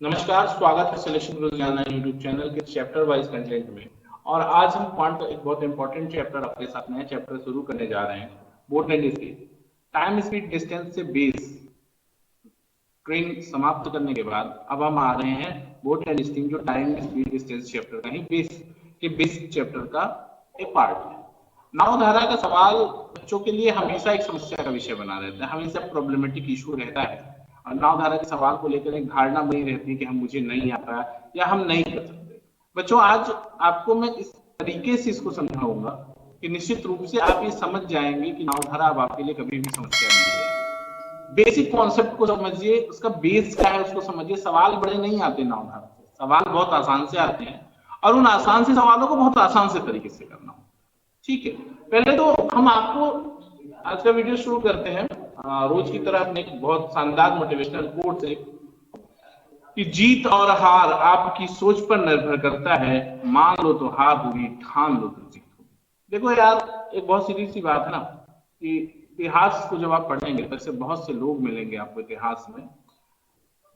नमस्कार, स्वागत है सिलेक्शन रोजाना यूट्यूब चैनल के चैप्टर वाइज कंटेंट में। और आज हम एक बहुत इंपॉर्टेंट चैप्टर आपके साथ नया चैप्टर शुरू करने जा रहे हैं, boat and speed. Time speed distance से बेस ट्रेन समाप्त करने के बाद अब हम आ रहे हैं बोट एंड स्टीम, जो टाइम स्पीड डिस्टेंस चैप्टर का ही बेस चैप्टर का एक पार्ट है। नावधारा का सवाल बच्चों के लिए हमेशा एक समस्या का विषय बना रहता है, हमेशा प्रॉब्लमेटिक इशू रहता है। और नावधारा के सवाल को लेकर एक धारणा बनी रहती है कि हम मुझे नहीं आता या हम नहीं कर सकते। बच्चों, आज आपको मैं इस तरीके से इसको समझाऊंगा कि निश्चित रूप से आप ये समझ जाएंगे कि नावधारा अब आपके लिए कभी भी समस्या नहीं है। बेसिक कॉन्सेप्ट को समझिए, उसका बेस क्या है उसको समझिए। सवाल बड़े नहीं आते नावधारा से, सवाल बहुत आसान से आते हैं और उन आसान से सवालों को बहुत आसान से तरीके से करना। ठीक है, पहले तो हम आपको आज का वीडियो शुरू करते हैं रोज की तरह अपने एक बहुत शानदार मोटिवेशनल कोट से कि जीत और हार आपकी सोच पर निर्भर करता है, मान लो तो हार होगी, ठान लो तो जीत होगी। देखो यार, एक बहुत सीधी सी बात है ना कि इतिहास को जब आप पढ़ेंगे तो ऐसे बहुत से लोग मिलेंगे आपको इतिहास में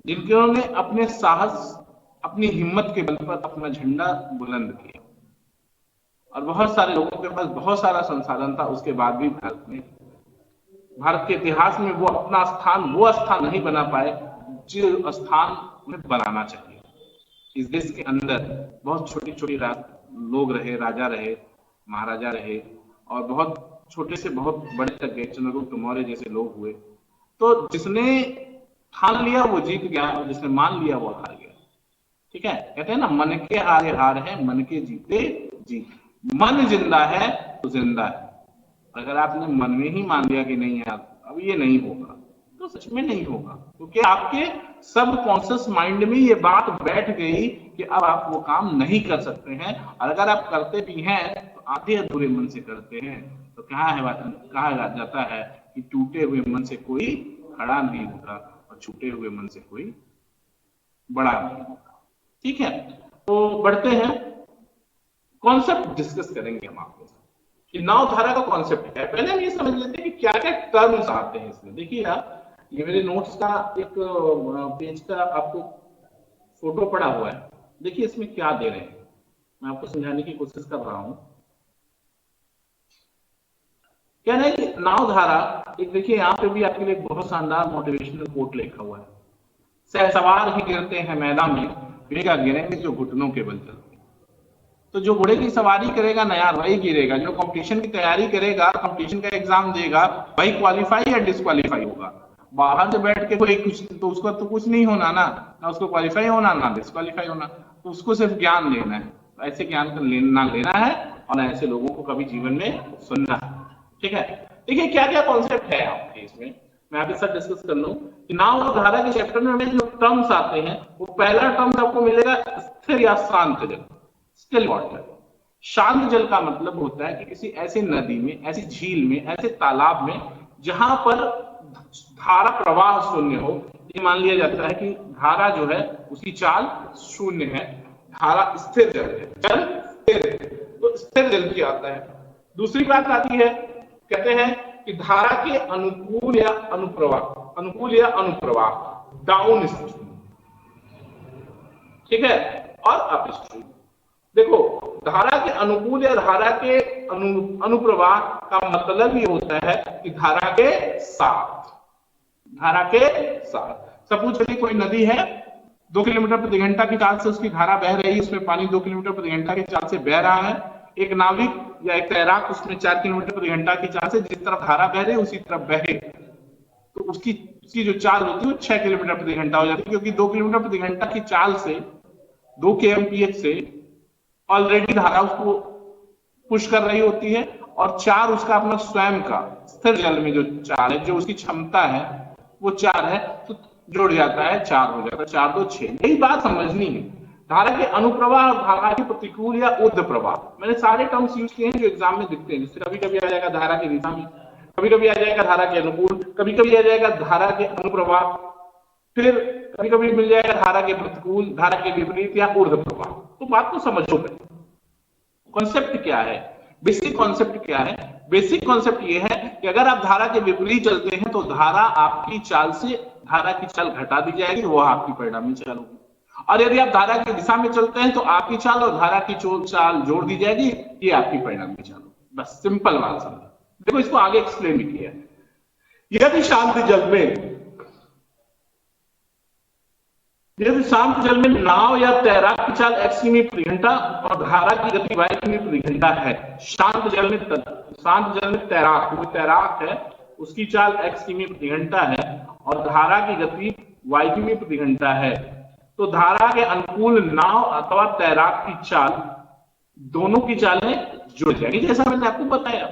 जिन्होंने अपने साहस, अपनी हिम्मत के बल पर अपना झंडा बुलंद किया। और बहुत सारे लोगों के पास बहुत सारा संसाधन था, उसके बाद भी भारत के इतिहास में वो अपना वो स्थान नहीं बना पाए जो स्थान उन्हें बनाना चाहिए। इस देश के अंदर बहुत छोटी छोटी लोग रहे, राजा रहे, महाराजा रहे, और बहुत छोटे से बहुत बड़े तक गए, चंद्रगुप्त मौर्य जैसे लोग हुए। तो जिसने ठान लिया वो जीत गया और जिसने मान लिया वो हार गया। ठीक है, कहते हैं ना, मन के हारे हार है, मन के जीते जीत। मन जिंदा है तो जिंदा है। अगर आपने मन में ही मान लिया कि नहीं यार अब ये नहीं होगा, तो सच में नहीं होगा, क्योंकि आपके सबकॉन्शियस माइंड में ये बात बैठ गई कि अब आप वो काम नहीं कर सकते हैं। और अगर आप करते भी हैं तो आधे अधूरे मन से करते हैं। तो कहा जाता है कि टूटे हुए मन से कोई खड़ा नहीं होता और छूटे हुए मन से कोई बड़ा नहीं होता। ठीक है, तो बढ़ते हैं, कॉन्सेप्ट डिस्कस करेंगे हम आपके साथ कि नावधारा का कॉन्सेप्ट क्या है। पहले हम ये समझ लेते हैं कि क्या क्या टर्म्स आते हैं इसमें। देखिए यार, ये मेरे नोट्स का एक पेज का आपको फोटो पड़ा हुआ है। देखिए इसमें क्या दे रहे हैं, मैं आपको समझाने की कोशिश कर रहा हूं। क्या है कि नावधारा एक, देखिए यहाँ पे भी आपके लिए बहुत शानदार मोटिवेशनल कोट लिखा हुआ है। सहसवार ही गिरते हैं मैदान में, बेगा गिरेंगे जो घुटनों के बल चलते। तो जो घोड़े की सवारी करेगा ना यार, वही गिरेगा। जो कंपटीशन की तैयारी करेगा, कंपटीशन का एग्जाम देगा, वही क्वालिफाई या डिस्क्वालीफाई होगा। बाहर से बैठ के कोई कुछ, तो उसको तो कुछ नहीं होना ना उसको क्वालिफाई होना ना डिस्क्वालीफाई होना। तो उसको सिर्फ ज्ञान लेना है। तो ऐसे ज्ञान का लेना है और ऐसे लोगों को कभी जीवन में सुनना है। ठीक है, देखिए क्या क्या कॉन्सेप्ट है आपके इसमें, मैं आपके साथ डिस्कस कर लूं कि नावधारा के चैप्टर में जो टर्म्स आते हैं, वो पहला टर्म आपको मिलेगा स्थिर या शांत जल, स्टिल वाटर। शांत जल का मतलब होता है कि किसी ऐसे नदी में, ऐसी झील में, ऐसे तालाब में जहां पर धारा प्रवाह शून्य हो। ये मान लिया जाता है कि धारा जो है उसकी चाल शून्य है, धारा स्थिर जल है, जल स्थिर है, तो स्थिर जल की आता है। दूसरी बात आती है, कहते हैं कि धारा के अनुकूल या अनुप्रवाह, डाउन स्ट्रीम। ठीक है, और अप स्ट्रीम। देखो, धारा के अनुकूल या धारा के अनुप्रवाह का मतलब ये होता है कि धारा के साथ सपोज करिए कोई नदी है, 2 किलोमीटर प्रति घंटा की चाल से उसकी धारा बह रही है, उसमें पानी 2 किलोमीटर प्रति घंटा की चाल से बह रहा है। एक नाविक या एक तैराक उसमें 4 किलोमीटर प्रति घंटा की चाल से जिस तरफ धारा बह रही है उसी तरफ बहे, तो उसकी जो चाल होती है वो 6 किलोमीटर प्रति घंटा हो जाती है, क्योंकि 2 किलोमीटर प्रति घंटा की चाल से 2 kmph से ऑलरेडी धारा उसको पुश कर रही होती है, और 4 उसका अपना स्वयं का स्थिर जल में जो चाल है, जो उसकी क्षमता है वो 4 है, तो जुड़ जाता है, 4 हो जाता है, 4 2 6। यही बात समझनी है। धारा के अनुप्रवाह और धारा के प्रतिकूल या ऊर्ध्व प्रवाह, मैंने सारे टर्म्स यूज किए हैं जो एग्जाम में दिखते हैं। जैसे कभी कभी आ जाएगा धारा की दिशा में, कभी कभी आ जाएगा धारा के अनुकूल, कभी कभी आ जाएगा धारा के अनुप्रवाह, फिर कभी कभी मिल जाएगा धारा के प्रतिकूल, धारा के विपरीत या ऊर्ध्व प्रवाह। तो बात को समझो पहले, कॉन्सेप्ट क्या है, बेसिक कॉन्सेप्ट क्या है। बेसिक कॉन्सेप्ट ये है कि अगर आप धारा के विपरीत चलते हैं तो धारा आपकी चाल से, धारा की चाल घटा दी जाएगी, वो आपकी परिणामी चाल होगी। और यदि आप धारा की दिशा में चलते हैं तो आपकी चाल और धारा की चाल जोड़ दी जाएगी, ये आपकी परिणामी चाल। बस सिंपल बात समझो। देखो इसको आगे एक्सप्लेन भी किया है। यदि शांत जल में नाव या तैराक की चाल x किमी प्रति घंटा और धारा की गति y किमी प्रति घंटा है, शांत जल में तैराक है, उसकी चाल x किमी प्रति घंटा है और धारा की गति y किमी प्रति घंटा है, तो धारा के अनुकूल नाव अथवा तैराक की चाल, दोनों की चालें जुड़ जाएंगी। जैसा मैंने आपको बताया,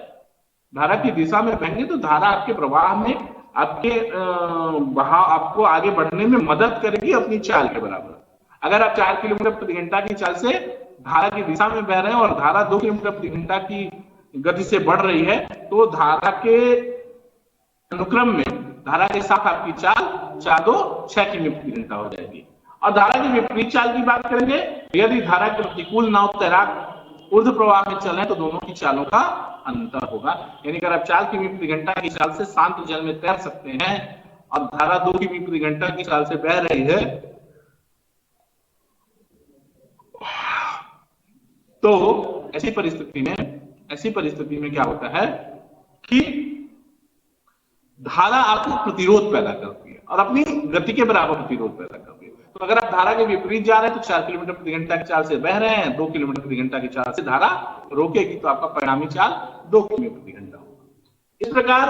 धारा की दिशा में बहेंगे तो धारा आपके प्रवाह में आपको आगे बढ़ने में मदद करेगी अपनी चाल के बराबर। अगर आप 4 किलोमीटर प्रति घंटा की चाल से धारा की दिशा में बह रहे हैं और धारा 2 किलोमीटर प्रति घंटा की गति से बढ़ रही है, तो धारा के अनुक्रम में धारा के साथ आपकी चाल 6 किलोमीटर प्रति घंटा हो जाएगी। और धारा की विपरीत चाल की बात करेंगे, यदि धारा के प्रतिकूल नाव तैराक ऊर्ध्व प्रवाह में चले तो दोनों की चालों का अंतर होगा। यानी अगर आप 4 किमी प्रति घंटा की चाल से शांत जल में तैर सकते हैं और धारा 2 किमी प्रति घंटा की चाल से बह रही है, तो ऐसी परिस्थिति में क्या होता है कि धारा आपको प्रतिरोध पैदा करती है और अपनी गति के बराबर प्रतिरोध पैदा करती है। तो अगर आप धारा के विपरीत जा रहे हैं तो 4 किलोमीटर प्रति घंटा की चाल से बह रहे हैं, 2 किलोमीटर प्रति घंटा की चाल से धारा रोकेगी, तो आपका परिणामी चाल 2 किलोमीटर प्रति घंटा होगा। इस प्रकार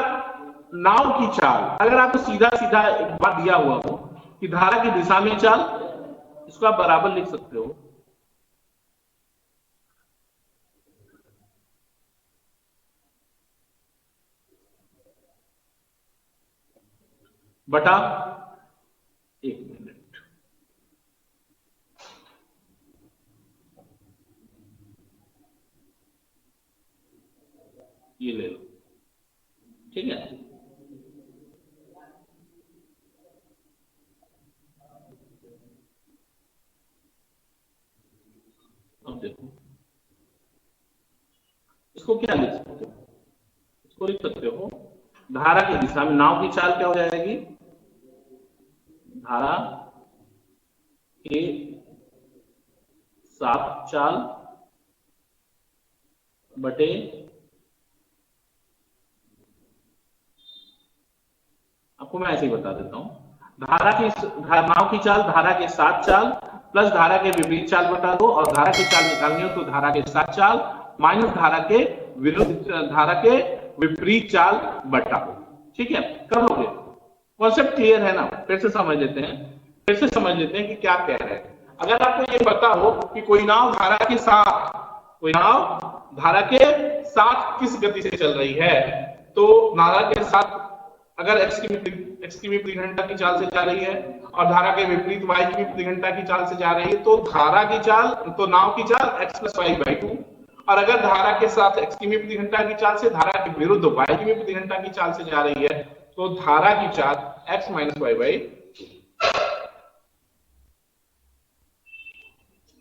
नाव की चाल, अगर आपको सीधा एक बात दिया हुआ हो कि धारा की दिशा में चाल, इसको आप बराबर लिख सकते हो बटा 1 मिनट, ये ले लो, ठीक है। अब देखो इसको क्या लिख सकते हो, इसको लिख सकते हो धारा की दिशा में नाव की चाल क्या हो जाएगी, धारा के साथ चाल बटे आपको मैं ऐसे ही बता देता हूं, नाव की चाल धारा के साथ चाल प्लस धारा के विपरीत चाल बटा 2, और धारा की चाल निकालनी हो तो धारा के साथ चाल माइनस धारा के विपरीत चाल बटा 2। ठीक है, कर लोगे? कॉन्सेप्ट क्लियर है ना? फिर से समझ लेते हैं कि क्या कह रहे हैं। अगर आपको ये पता हो कि कोई नाव धारा के साथ किस गति से चल रही है, तो धारा के साथ अगर x किमी प्रति घंटा की चाल से जा रही है और धारा के विपरीत y किमी प्रति घंटा की चाल से जा रही है, तो नाव की चाल x + y/2, और अगर धारा के साथ x किमी प्रति घंटा की चाल से धारा के विरुद्ध y किमी प्रति घंटा की चाल से जा रही है, तो धारा की चाल x - y/2।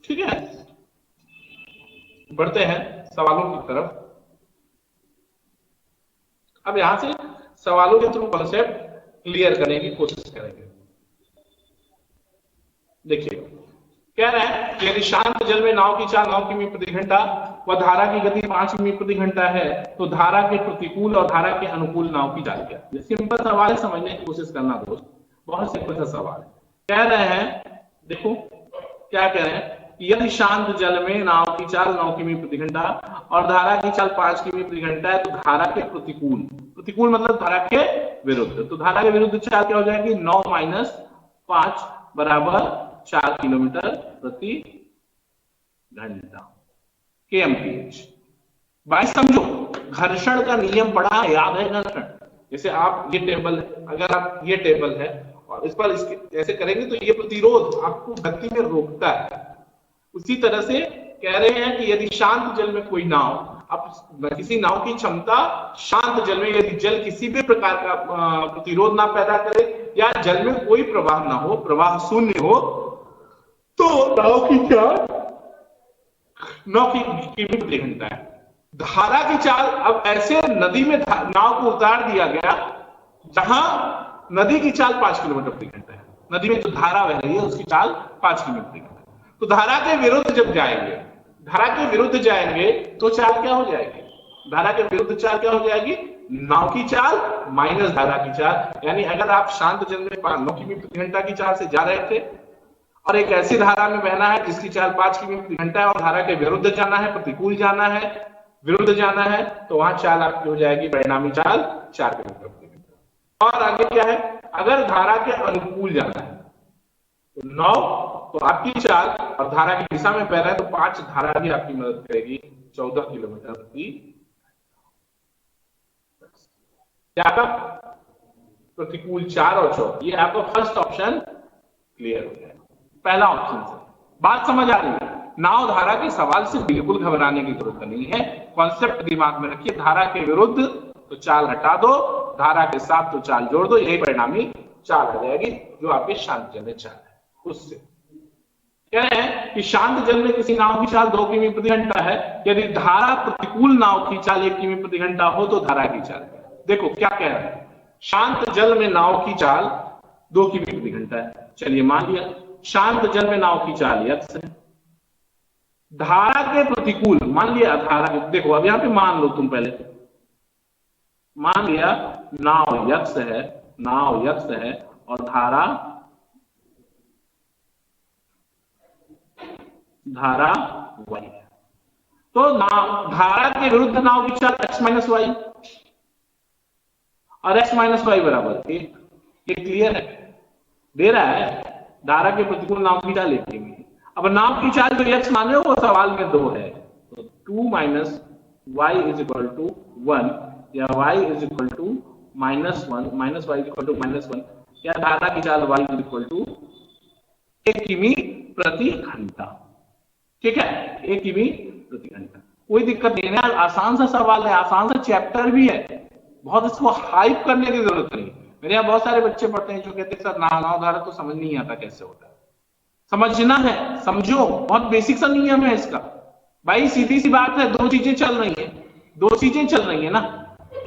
ठीक है, बढ़ते हैं सवालों की तरफ। अब यहां से सवालों के थ्रू कॉन्सेप्ट क्लियर करने की कोशिश करेंगे। देखिए, कह रहे हैं कि यदि शांत जल में नाव की चाल 9 किमी प्रति घंटा व धारा की गति 5 किमी प्रति घंटा है, तो धारा के प्रतिकूल और धारा के अनुकूल नाव की चाल क्या है? सिंपल सवाल है, समझने की कोशिश करना दोस्त, बहुत सिंपल सा सवाल है। कह रहे हैं, देखो क्या कह रहे हैं, यदि शांत जल में नाव की चाल 9 किमी प्रति घंटा और धारा की चाल 5 किमी प्रति घंटा है, तो धारा के प्रतिकूल मतलब धारा के विरुद्ध, तो धारा के विरुद्ध चाल क्या हो जाएगी? 9 - 5 = 4 किलोमीटर प्रति घंटा kmph। भाई समझो, घर्षण का नियम पढ़ा है, याद है घर्षण? जैसे आप ये टेबल, अगर आप ये टेबल है और इस पर इसके ऐसे करेंगे तो ये प्रतिरोध आपको गति में रोकता है। उसी तरह से कह रहे हैं कि यदि शांत जल में कोई नाव, अब किसी नाव की क्षमता शांत जल में, यदि जल किसी भी प्रकार का प्रतिरोध ना पैदा करे या जल में कोई प्रवाह ना हो, प्रवाह शून्य हो, तो नाव की चाल 9 किमी प्रति घंटा है। धारा की चाल, अब ऐसे नदी में नाव को उतार दिया गया जहां नदी की चाल 5 किलोमीटर प्रति घंटा है, नदी में जो धारा बह रही है उसकी चाल 5 किमी प्रति घंटा। तो धारा के विरुद्ध जब जाएंगे, धारा के विरुद्ध जाएंगे तो चाल क्या हो जाएगी? धारा के विरुद्ध चाल क्या हो जाएगी? नाव की चाल माइनस धारा की चाल। यानी अगर आप शांत जल में 9 किमी प्रति घंटा की चाल से जा रहे थे और एक ऐसी धारा में बहना है जिसकी चाल 5 किमी प्रति घंटा है और धारा के विरुद्ध जाना है, प्रतिकूल जाना है, विरुद्ध जाना है, तो वहां चाल आपकी हो जाएगी परिणामी चाल 4 किमी प्रति घंटा। और आगे क्या है? अगर धारा के अनुकूल जाना है तो 9, तो आपकी चाल और धारा की दिशा में बह रहा है तो 5 धारा भी आपकी मदद करेगी, 14 किलोमीटर प्रति। क्या आपका प्रतिकूल 4 और 14, ये आपका फर्स्ट ऑप्शन क्लियर हो जाएगा पहला ऑप्शन से। बात समझ आ रही है? नाव धारा के सवाल से बिल्कुल घबराने की जरूरत नहीं है। कॉन्सेप्ट दिमाग में रखिए, धारा के विरुद्ध तो चाल हटा दो, धारा के साथ तो चाल जोड़ दो, यही परिणामी चाल आ जाएगी जो आपके शांत जल में चाल है। उससे कह रहे हैं कि शांत जल में किसी नाव की चाल 2 किमी प्रति घंटा है, यदि धारा प्रतिकूल नाव की चाल 1 किमी प्रति घंटा हो तो धारा की चाल। देखो क्या कह रहे हैं, शांत जल में नाव की चाल 2 किमी प्रति घंटा है। चलिए मान लिया शांत जल में नाव की चाल x है, धारा के प्रतिकूल मान लिया धारा के, देखो अब यहां पे मान लो तुम पहले, मान लिया नाव x है, नाव x है और धारा y है। तो धारा के विरुद्ध नाव की चाल x माइनस वाई और x माइनस वाई बराबर 1। ये क्लियर है? दे रहा है धारा के प्रतिकूल नाव की चाल 1 किमी। अब नाव की चाल जो x माने हो वो सवाल में 2 है, तो 2 minus Y is equal to 1 या y is equal to -1 minus Y equal to -1 या धारा की चाल y इज इक्वल टू 1 किमी प्रति घंटा। ठीक है, 1 किमी प्रति घंटा, कोई दिक्कत नहीं है, आसान सा सवाल है, आसान सा चैप्टर भी है, बहुत इसको हाइप करने की जरूरत नहीं। मेरे यहाँ बहुत सारे बच्चे पढ़ते हैं जो कहते हैं सर नाव धारा तो समझ नहीं आता कैसे होता है। समझना है, समझो, बहुत बेसिक सा नियम है इसका भाई, सीधी सी बात है। 2 चीजें चल रही है, 2 चीजें चल रही है ना,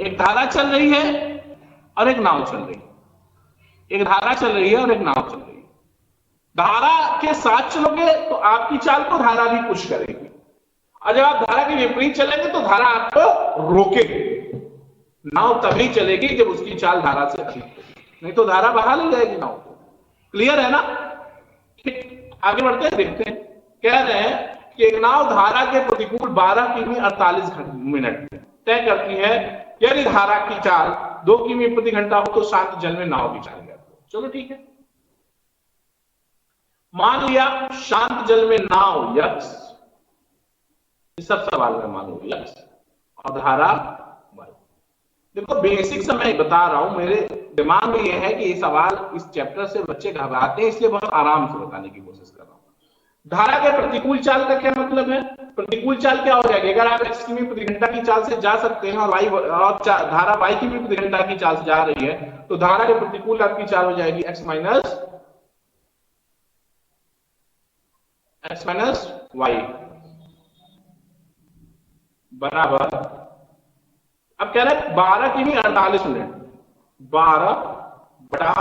एक धारा चल रही है और एक नाव चल रही है, एक धारा चल रही है और एक नाव चल रही है। धारा के साथ चलोगे तो आपकी चाल को धारा भी पुश करेगी, और जब आप धारा के विपरीत चलेंगे तो धारा आपको रोकेगी। नाव तभी चलेगी जब उसकी चाल धारा से अधिक होगी, नहीं तो धारा बहा ले जाएगी नाव को। क्लियर है ना? ठीक, आगे बढ़ते हैं, देखते हैं। कह रहे हैं कि एक नाव धारा के प्रतिकूल 12 किमी 48 मिनट तय करती है, यदि धारा की चाल 2 किमी प्रति घंटा हो तो शांत जल में नाव की चाल क्या? चलो ठीक है, मान लिया शांत जल में नाव x, इस सब सवाल में मान लो x और धारा y। देखो बेसिक से मैं बता रहा हूं, मेरे दिमाग में यह है कि ये सवाल इस चैप्टर से बच्चे घबराते हैं, इसलिए बहुत आराम से बताने की कोशिश कर रहा हूं। धारा के प्रतिकूल चाल का क्या मतलब है? प्रतिकूल चाल क्या हो जाएगी? अगर आप x किमी प्रति घंटा की चाल से जा सकते हैं और धारा y किमी प्रति घंटा की चाल से जा रही है, तो धारा के प्रतिकूल आपकी चाल हो जाएगी x माइनस वाई बराबर, अब कह रहे हैं 12 किमी 48 मिनट, 12 बटा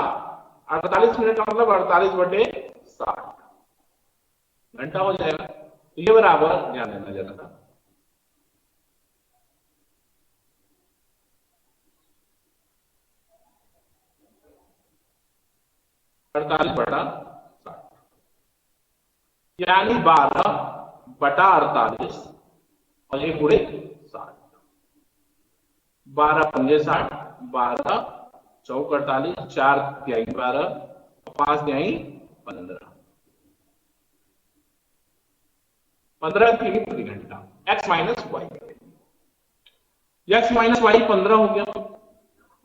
48 मिनट का मतलब 48/60 घंटा हो जाएगा। ये बराबर ध्यान देना जरा था, यानी 12/48 और ये पूरे 60, 12 पंजे 60, 12 चौक 48, 4 तिहाई 12, 5 तिहाई 15 किमी प्रति घंटा। x minus Y, x minus Y 15 हो गया,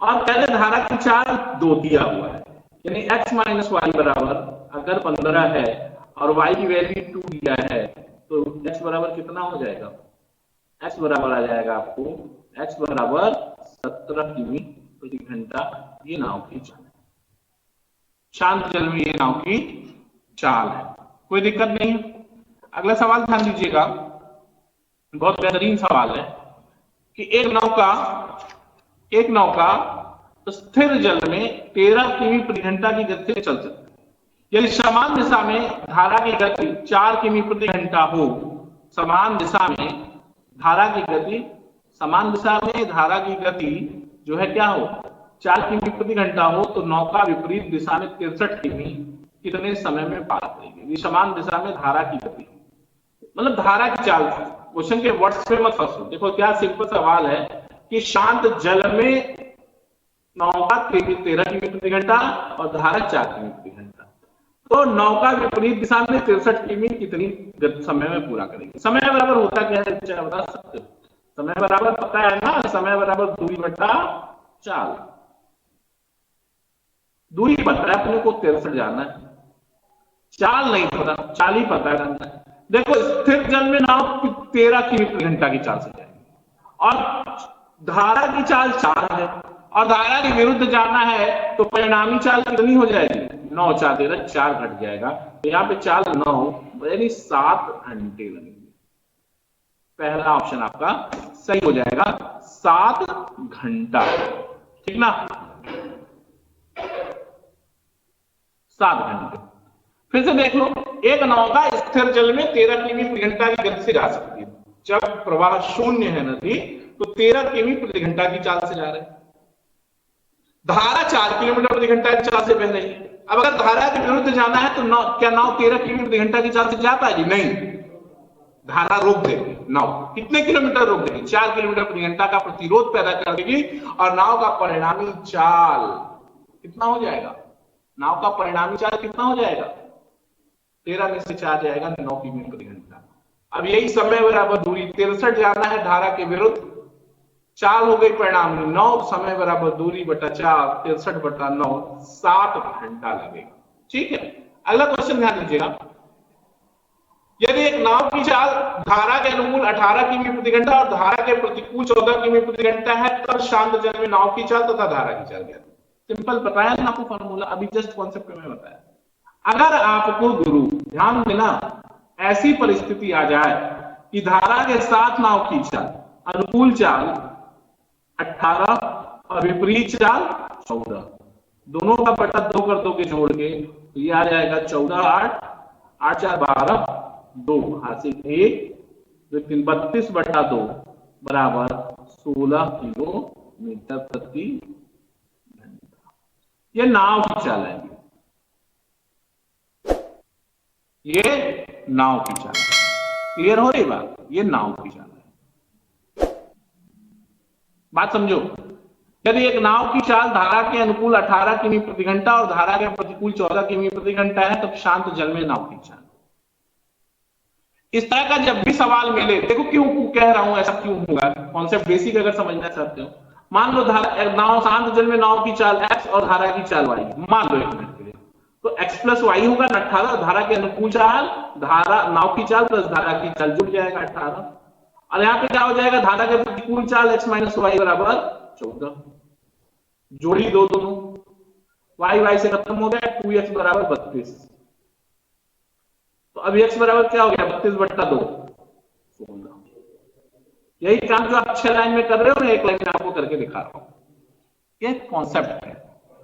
और पहले धारा की चाल 2 दिया हुआ है, यानी x माइनस वाई बराबर अगर 15 है और y की वैल्यू 2 दिया है तो x बराबर कितना हो जाएगा? x बराबर आ जाएगा आपको, x बराबर 17 किमी प्रति घंटा। ये नाव की चाल है, शांत जल में ये नाव की चाल है, कोई दिक्कत नहीं है। अगला सवाल ध्यान दीजिएगा, बहुत बेहतरीन सवाल है कि एक नौका स्थिर जल में 13 किमी प्रति घंटा की गति से चल सकती है। यदि समान दिशा में धारा की गति 4 किमी प्रति घंटा हो, समान दिशा में धारा की गति, समान दिशा में धारा की गति जो है क्या हो, 4 किमी प्रति घंटा हो, तो नौका विपरीत दिशा में 63 किमी कितने समय में पार करेगी। समान दिशा में धारा की गति मतलब धारा की चाल। क्वेश्चन के वर्ड्स पे मत फंसो। देखो क्या सिंपल सवाल है कि शांत जल में नौका 13 किमी प्रति घंटा और धारा 4 किमी प्रति घंटा, तो नौका विपरीत दिशा में 63 किमी कितनी समय में पूरा करेगी। समय बराबर होता क्या है, बता सकते हो? समय बराबर पता है ना, समय बराबर दूरी बटा चाल। दूरी पता है अपने को, 63 जाना है, चाल नहीं पता, चाल ही पता है। देखो स्थिर जल में नाव 13 किमी प्रति घंटा की चाल से जाएगी और धारा की चाल 4 है और धारा के विरुद्ध जाना है, तो परिणामी चाल कितनी हो जाएगी, 9 4 13 4 घट जाएगा, तो यहाँ पे चाल 9 यानी 7 घंटे लगेंगे। पहला ऑप्शन आपका सही हो जाएगा, 7 घंटा, ठीक ना, 7 घंटे। फिर से देख लो, एक नौका स्थिर जल में 13 किमी प्रति घंटा की गति से जा सकती है। जब प्रवाह शून्य है नदी, तो 13 किमी प्रति घंटा की चाल से जा रहे हैं। धारा 4 किलोमीटर प्रति घंटा की चाल से बह रही है। अब अगर धारा के विरुद्ध जाना है तो क्या नाव 13 किमी प्रति घंटा की चाल से जा पाएगी? नहीं, धारा रोक देगी। नाव कितने किलोमीटर रोक देगी? 4 किलोमीटर प्रति घंटा का प्रतिरोध पैदा कर देगी और नाव का परिणामी चाल कितना हो जाएगा? नाव का परिणामी चाल कितना हो जाएगा? 13 में से 4 जाएगा 9 किमी प्रति घंटा। अब यही समय बराबर दूरी 63 जाना है धारा के विरुद्ध, चाल हो गई परिणामी 9, समय बराबर दूरी बटा 4, 63 बटा 9, 7 घंटा लगेगा। ठीक है, अगला क्वेश्चन ध्यान दीजिएगा। यदि एक नाव की चाल धारा के अनुकूल 18 किमी प्रति घंटा और धारा के प्रतिकूल 14 किमी प्रति घंटा है, तब शांत जल में नाव की चाल तथा धारा की चाल ज्ञात। सिंपल बताया ना आपको फॉर्मूला, अभी जस्ट कॉन्सेप्ट में बताया। अगर आपको गुरु ध्यान देना, ऐसी परिस्थिति आ जाए कि धारा के साथ नाव की चाल, अनुकूल चाल 18 और विपरीत चाल 14, दोनों का बटा 2 कर दोगे जोड़ के, तो ये आ जाएगा 14 8 8 4 12 2 हाथ से 1 3 32 बटा 2 बराबर 16 किलोमीटर प्रति घंटा। ये नाव की चाल है, ये नाव की चाल है। क्लियर हो रही बात? ये नाव की चाल है, बात समझो। यदि एक नाव की चाल धारा के अनुकूल 18 किमी प्रति घंटा और धारा के प्रतिकूल 14 किमी प्रति घंटा है, तब शांत जल में नाव की चाल। इस तरह का जब भी सवाल मिले, देखो क्यों कह रहा हूं ऐसा क्यों होगा, कॉन्सेप्ट बेसिक अगर समझना चाहते हो। मान लो धारा नाव, शांत जल में नाव की चाल x और धारा की चाल y, मान लो 1 मिनट के लिए, तो x प्लस वाई होगा 18, धारा के अनुकूल चाल, धारा नाव की चाल प्लस धारा की चाल जुड़ जाएगा 18, और यहाँ पे क्या हो जाएगा, धारा के प्रतिकूल चाल x माइनस वाई बराबर 14, जोड़ी दो दोनों, y से खत्म हो गया, 2x बराबर 32, तो अब x बराबर क्या हो गया, 32 बट्टा 2 16। यही काम जो आप 6 लाइन में कर रहे हो, मैं 1 लाइन में आपको करके दिखा रहा हूं। ये कॉन्सेप्ट है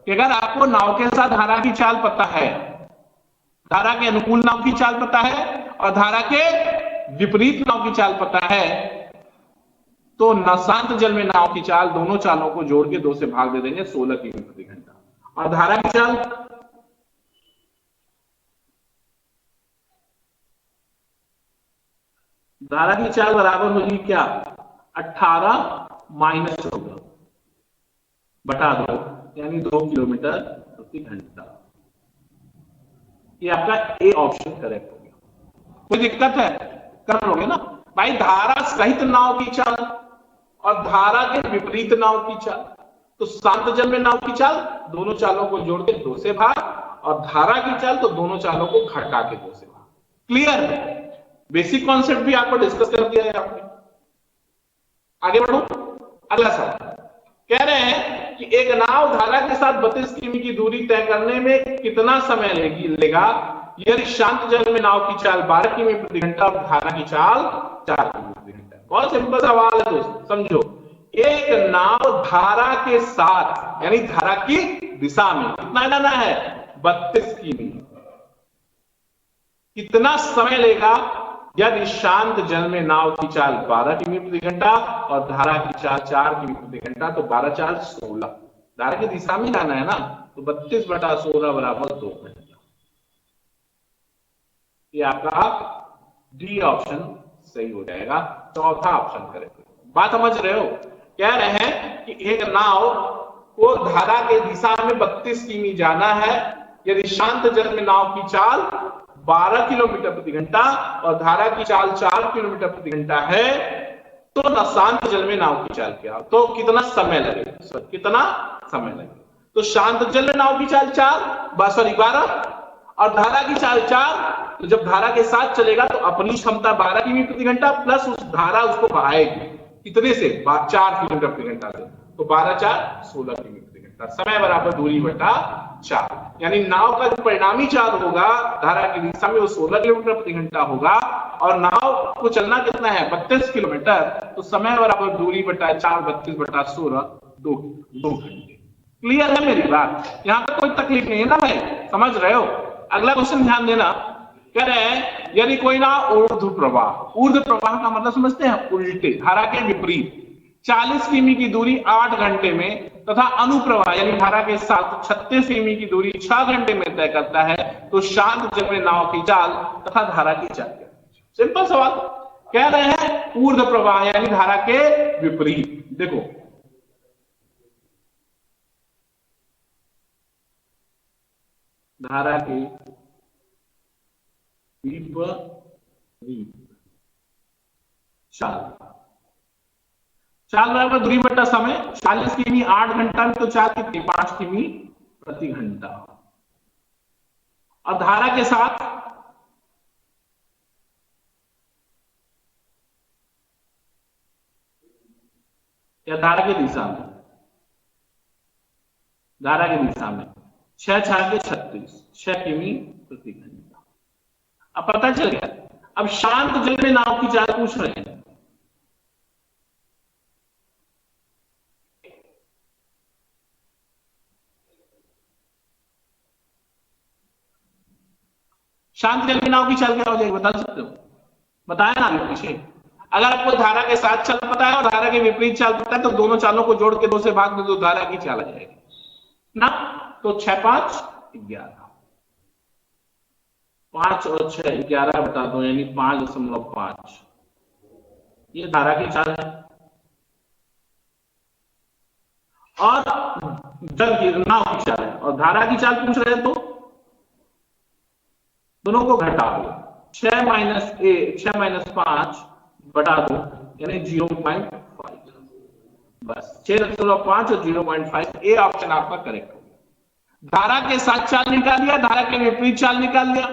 कि अगर आपको नाव के साथ धारा की चाल पता है, धारा के अनुकूल नाव की चाल पता है और धारा के विपरीत नाव की चाल पता है, तो शांत जल में नाव की चाल, दोनों चालों को जोड़ के 2 से भाग दे देंगे, 16 किमी प्रति घंटा। और धारा की चाल, धारा की चाल बराबर होगी क्या, 18 माइनस 14 बटा 2, यानी 2 किलोमीटर प्रति घंटा। ये आपका ए ऑप्शन करेक्ट हो गया। कोई दिक्कत है? कर लोगे ना भाई। धारा सहित नाव की चाल और धारा के विपरीत नाव की चाल, तो शांत जल में नाव की चाल, दोनों चालों को जोड़ के 2 से भाग, और धारा की चाल तो दोनों चालों को घटा के 2 से भाग। क्लियर है? बेसिक कॉन्सेप्ट भी आपको डिस्कस कर दिया है आपने। आगे बढ़ो, अगला सवाल कह रहे हैं कि एक नाव धारा के साथ 32 किमी की दूरी तय करने में कितना समय लेगा यदि शांत जल में नाव की चाल 12 किमी प्रति घंटा और धारा की चाल 4 किमी प्रति घंटा। बहुत सिंपल सवाल है दोस्त, समझो। एक नाव धारा के साथ यानी धारा की दिशा में कितना जाना है, 32 किमी, कितना समय लेगा यदि शांत जल में नाव की चाल 12 किमी प्रति घंटा और धारा की चाल 4 किमी प्रति घंटा, तो 12 4 16, धारा की दिशा में जाना है ना, तो 32/16 बराबर 2 घंटा। ये आपका डी ऑप्शन सही हो जाएगा, चौथा ऑप्शन करेक्ट। बात समझ रहे हो? कह रहे हैं कि एक नाव को धारा के दिशा में 32 किमी जाना है यदि शांत जल में नाव की चाल 12 किलोमीटर प्रति घंटा और धारा की चाल 4 किलोमीटर प्रति घंटा है, तो न शांत जल में नाव की चाल क्या, तो कितना समय लगेगा, कितना समय लगेगा। तो शांत जल में नाव की चाल 12 और धारा की चाल 4, तो जब धारा के साथ चलेगा तो अपनी क्षमता 12 किमी प्रति घंटा प्लस उस धारा उसको बढ़ाएगी कितने से, 4 किलोमीटर प्रति घंटा से, तो 12 4 16 किमी प्रति घंटा। समय बराबर दूरी बटा 4, यानी नाव का जो परिणामी चाल होगा धारा की दिशा में वो 16 किलोमीटर प्रति घंटा होगा और नाव को चलना कितना है 32 किलोमीटर, तो समय बराबर दूरी बटा 4, 32/16, 2 घंटे। क्लियर है मेरी बात? यहाँ पे कोई तकलीफ नहीं है ना भाई, समझ रहे हो? अगला क्वेश्चन ध्यान देना, कह रहे हैं यदि कोई ना ऊर्ध्व प्रवाह का मतलब समझते हैं, उल्टे धारा के विपरीत 40 किमी की दूरी 8 घंटे में तथा अनुप्रवाह यानी धारा के साथ 36 किमी की दूरी 6 घंटे में तय करता है, तो शांत जल में नाव की चाल तथा धारा की चाल। सिंपल सवाल। कह रहे हैं ऊर्ध्व प्रवाह यानी धारा के विपरीत। देखो धारा के विपरीत चाल बराबर दूरी बटा समय, 40 किमी 8 घंटा में, तो चाल कितनी 5 किमी प्रति घंटा। और धारा के साथ या धारा की दिशा में, धारा की दिशा में 6 6 के 36, 6 किमी प्रति घंटा। अब पता चल गया। अब शांत जल में नाव की चाल पूछ रहे हैं, शांत जल में नाव की चाल क्या हो जाएगी बता सकते हो? बताया ना अभी पीछे। अगर आपको धारा के साथ चाल पता है और धारा के विपरीत चाल पता है, तो दोनों चालों को जोड़ के 2 से भाग दे, तो धारा की चाल आ जाएगी ना। तो 6 5 11, 5 और 6 11 बता दो, यानी 5.5, ये धारा की चाल है। और जल की नाव की चाल है और धारा की चाल पूछ रहे हैं, तो दोनों को घटा दो, 6 - 5 बटा दो, यानी 0.5, बस 6.5 और 0.5, ए ऑप्शन आपका करेक्ट हो गया। धारा के साथ चाल निकाल लिया, धारा के विपरीत चाल निकाल लिया।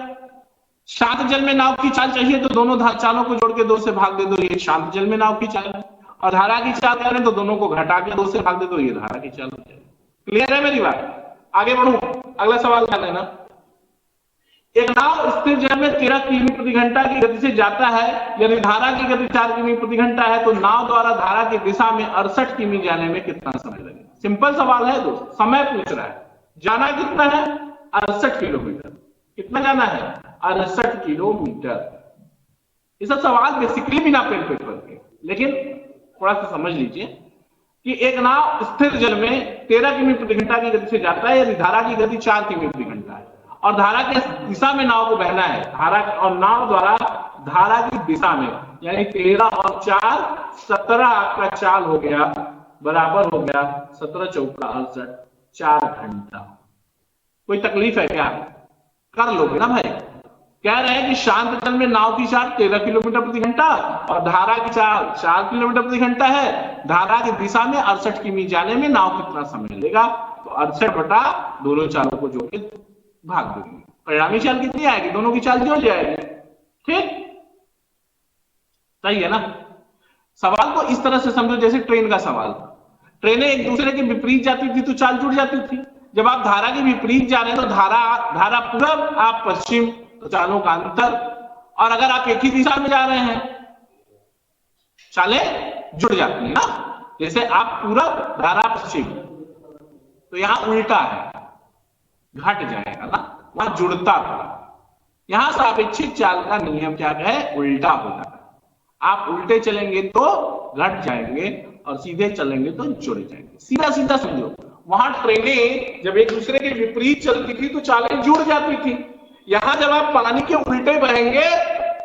शांत जल में नाव की चाल चाहिए तो दोनों चालों को जोड़ के 2 से भाग दे दो, ये शांत जल में नाव की चाल है। और धारा की चाल करें तो दोनों को घटा के 2 से भाग दे दो, ये धारा की चाल हो जाएगी। क्लियर है मेरी बात? आगे बढ़ू, अगला सवाल कर लेना। एक नाव स्थिर जल में 13 किमी प्रति घंटा की गति से जाता है यदि धारा की गति 4 किमी प्रति घंटा है, तो नाव द्वारा धारा की दिशा में 68 किमी जाने में कितना समय लगेगा? सिंपल सवाल है दोस्त, समय पूछ रहा है। जाना कितना है 68 किलोमीटर। कितना जाना है 68 किलोमीटर। ये सब सवाल बेसिकली बिना पेन पेपर के, लेकिन थोड़ा सा समझ लीजिए कि एक नाव स्थिर जल में 13 किमी प्रति घंटा की गति से जाता है यदि धारा की गति 4 किमी प्रति घंटा है और धारा के दिशा में नाव को बहना है। धारा और नाव द्वारा धारा की दिशा में, यानी 13 और 4 17 आपका चाल हो गया, बराबर हो गया 17 चौका 68, 4 घंटा। कोई तकलीफ है क्या? कर लोगे ना भाई। कह रहे हैं कि शांत जल में नाव की चाल 13 किलोमीटर प्रति घंटा और धारा की चाल 4 किलोमीटर प्रति घंटा है। धारा की दिशा में 68 किमी जाने में नाव कितना समय लेगा? तो 68 बटा दोनों चालों को जोड़ के भाग देंगे, परिणामी चाल कितनी आएगी? दोनों की चाल जुड़ जाएगी। ठीक, सही है ना? सवाल को इस तरह से समझो जैसे ट्रेन का सवाल। ट्रेनें एक दूसरे के विपरीत जाती थी तो चाल जुड़ जाती थी। जब आप धारा के विपरीत जा रहे हैं तो धारा पूरब, आप पश्चिम, तो चालों का अंतर। और अगर आप एक ही दिशा में जा रहे हैं चालें जुड़ जाती है ना। जैसे आप पूरब, धारा पश्चिम, तो यहां उल्टा है, घट जाएगा ना, वहां जुड़ता था। यहां सापेक्षिक चाल का नियम क्या है, उल्टा होता है। आप उल्टे चलेंगे तो घट जाएंगे और सीधे चलेंगे तो जुड़ जाएंगे। सीधा सीधा समझो, वहां ट्रेनें जब एक दूसरे के विपरीत चलती थी तो चालें जुड़ जाती थी। यहां जब आप पानी के उल्टे बहेंगे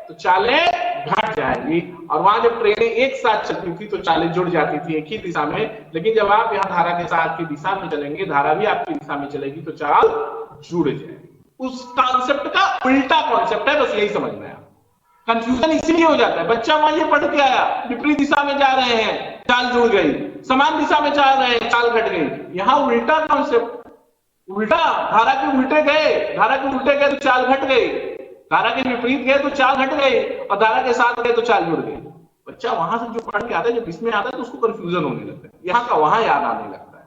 तो चालें घट जाएंगी, और वहां जब ट्रेनें एक साथ चलती थी तो चालें जुड़ जाती थी एक ही दिशा में। लेकिन जब आप यहाँ धारा के साथ की दिशा में चलेंगे, धारा भी आपकी दिशा में चलेगी तो चाल जुड़ जाएगी। उस कॉन्सेप्ट का उल्टा कॉन्सेप्ट है, बस यही समझ में आया। कंफ्यूजन इसीलिए हो जाता है, बच्चा वहां ये पढ़ के आया विपरीत दिशा में जा रहे हैं चाल जुड़ गई, समान दिशा में जा रहे हैं चाल घट गई। यहां उल्टा कॉन्सेप्ट, उल्टा, धारा के उल्टे गए, धारा के उल्टे गए तो चाल घट गई, धारा के विपरीत गए तो चाल घट गई, और धारा के साथ गए तो चाल जुड़ गई। बच्चा वहां से जो पढ़ के आता है, जब इसमें आता है तो उसको कंफ्यूजन होने लगता है, यहाँ का वहां याद आने लगता है।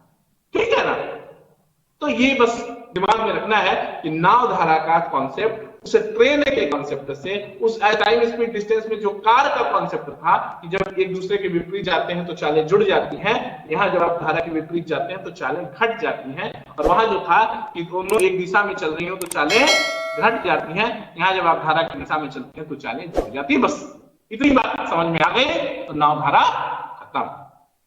ठीक है ना? तो ये बस दिमाग में रखना है कि नाव धारा का कॉन्सेप्ट उस ट्रेन के कॉन्सेप्ट से, उस टाइम स्पीड डिस्टेंस में जो कार का कॉन्सेप्ट था कि जब एक दूसरे के विपरीत जाते हैं तो चालें जुड़ जाती हैं, यहाँ जब आप धारा के विपरीत जाते हैं तो चालें घट जाती हैं। और वहां जो था कि दोनों एक दिशा में चल रही हो तो चालें घट जाती हैं, यहाँ जब आप धारा की दिशा में चलते हैं तो चालें जुड़ जाती है। बस इतनी बात समझ में आ गई तो नाव धारा खत्म,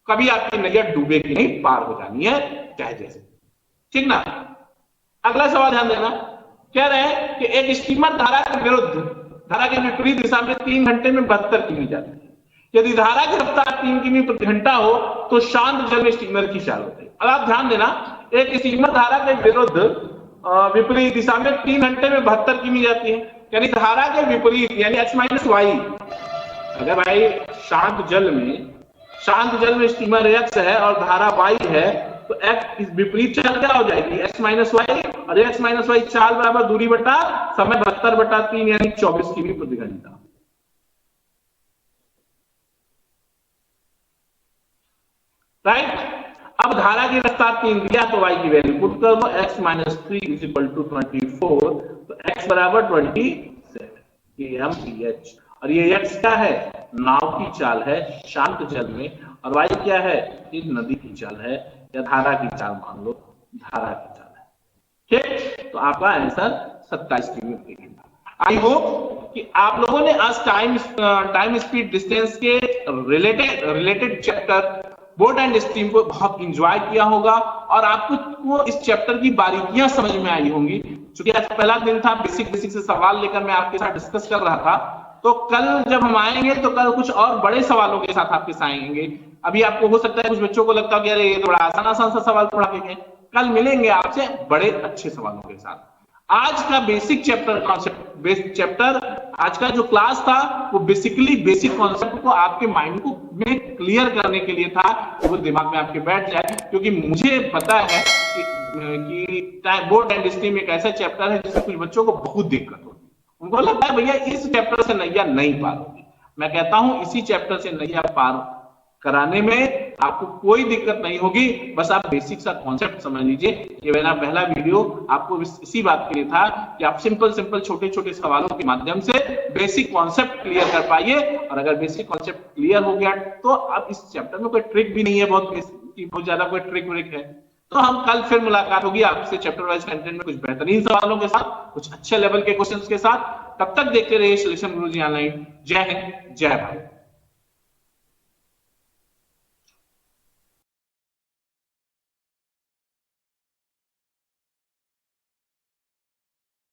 कभी आपकी नैया डूबेगी नहीं, पार हो जानी है चाहे जैसे। ठीक ना? अगला सवाल ध्यान देना, कह रहे हैं कि एक स्टीमर धारा के विरुद्ध, धारा के विपरीत दिशा में 3 घंटे में 72 किमी जाती है। यदि धारा की रफ्तार 3 किमी प्रति घंटा हो तो शांत जल में स्टीमर की चाल होती है। अब आप ध्यान देना, एक स्टीमर धारा के विरुद्ध विपरीत दिशा में 3 घंटे में 72 किमी जाती है, यानी धारा के विपरीत, यानी x माइनस वाई। अगर भाई शांत जल में स्टीमर x है और धारा y है तो x इस विपरीत चाल क्या हो जाएगी, x माइनस वाई, और x माइनस वाई चाल बराबर दूरी बटा समय 72/3 यानी 24 किमी प्रति घंटा। राइट? अब धारा की रफ्तार 3 दिया तो y की वैल्यू पुट कर दो, x minus 3 is equal to 24, तो x बराबर 27 kmph। और ये x क्या है, नाव की चाल है शांत जल में, और y क्या है, ये नदी की चाल है या धारा की चाल, मान लो धारा की चाल है। ठीक? तो आपका आंसर 27 किमी प्रति घंटा। आई होप कि आप लोगों ने आज टाइम स्पीड डिस्टेंस के related chapter boat and steam को बहुत इंजॉय किया होगा, और आपको इस चैप्टर की बारीकियां समझ में आई होंगी। क्योंकि आज पहला दिन था, बेसिक से सवाल लेकर मैं आपके साथ डिस्कस कर रहा था, तो कल जब हम आएंगे तो कल कुछ और बड़े सवालों के साथ आपके साथ आएंगे। अभी आपको हो सकता है कुछ बच्चों को लगता है कि अरे ये थोड़ा आसान सा सवाल पढ़ा के गए, कल मिलेंगे आपसे बड़े अच्छे सवालों के साथ। आज का बेसिक चैप्टर आज का जो क्लास था वो बेसिकली बेसिक कॉन्सेप्ट को आपके माइंड को में क्लियर करने के लिए था कि वो दिमाग में आपके बैठ जाए। क्योंकि मुझे पता है कि बोट एंड स्टीम एक ऐसा चैप्टर है जिसमें कुछ बच्चों को बहुत दिक्कत होती है, उनको लगता है भैया इस चैप्टर से नैया नहीं पार होगी। मैं कहता हूं इसी चैप्टर से नैया पार कराने में आपको कोई दिक्कत नहीं होगी, बस आप बेसिक सा कॉन्सेप्ट समझ लीजिए। ये मेरा पहला वीडियो आपको इसी बात के लिए था कि आप सिंपल छोटे सवालों के माध्यम से बेसिक कॉन्सेप्ट क्लियर कर पाइए। और अगर बेसिक कॉन्सेप्ट क्लियर हो गया तो अब इस चैप्टर में कोई ट्रिक भी नहीं है, बहुत ज्यादा कोई ट्रिक व्रिक है। तो हम कल फिर मुलाकात होगी आपसे चैप्टर वाइज कंटेंट में कुछ बेहतरीन सवालों के साथ, कुछ अच्छे लेवल के क्वेश्चंस के साथ। तब तक देखते रहिए सॉल्यूशन गुरुजी ऑनलाइन। जय हिंद, जय भारत।